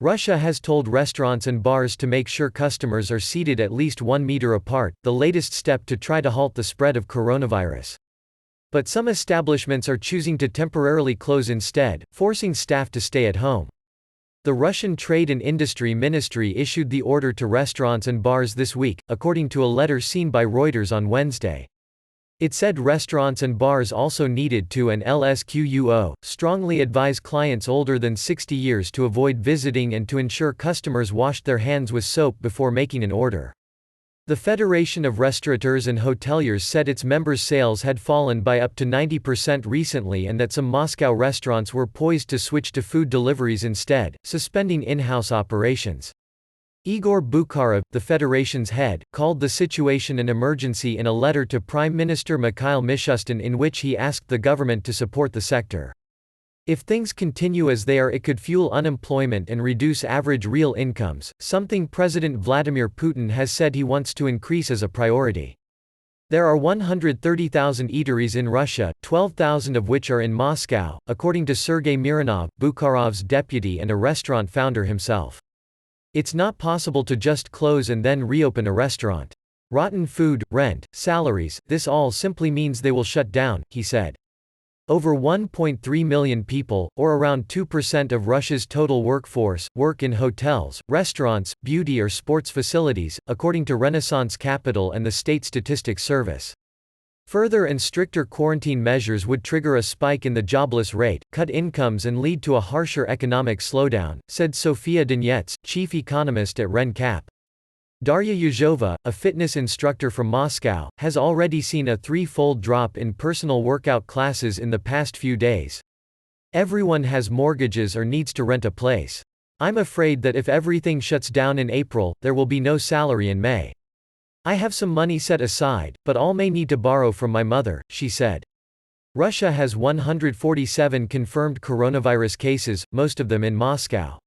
Russia has told restaurants and bars to make sure customers are seated at least 1 meter apart, the latest step to try to halt the spread of coronavirus. But some establishments are choosing to temporarily close instead, forcing staff to stay at home. The Russian Trade and Industry Ministry issued the order to restaurants and bars this week, according to a letter seen by Reuters on Wednesday. It said restaurants and bars also needed to and LSQUO strongly advise clients older than 60 years to avoid visiting and to ensure customers washed their hands with soap before making an order. The Federation of Restaurateurs and Hoteliers said its members' sales had fallen by up to 90% recently and that some Moscow restaurants were poised to switch to food deliveries instead, suspending in-house operations. Igor Bukharov, the federation's head, called the situation an emergency in a letter to Prime Minister Mikhail Mishustin in which he asked the government to support the sector. If things continue as they are, it could fuel unemployment and reduce average real incomes, something President Vladimir Putin has said he wants to increase as a priority. There are 130,000 eateries in Russia, 12,000 of which are in Moscow, according to Sergei Mironov, Bukharov's deputy and a restaurant founder himself. It's not possible to just close and then reopen a restaurant. Rotten food, rent, salaries, this all simply means they will shut down, he said. Over 1.3 million people, or around 2% of Russia's total workforce, work in hotels, restaurants, beauty or sports facilities, according to Renaissance Capital and the State Statistics Service. Further and stricter quarantine measures would trigger a spike in the jobless rate, cut incomes and lead to a harsher economic slowdown, said Sofia Donets, chief economist at RenCap. Darya Yuzhova, a fitness instructor from Moscow, has already seen a threefold drop in personal workout classes in the past few days. Everyone has mortgages or needs to rent a place. I'm afraid that if everything shuts down in April, there will be no salary in May. I have some money set aside, but all may need to borrow from my mother, she said. Russia has 147 confirmed coronavirus cases, most of them in Moscow.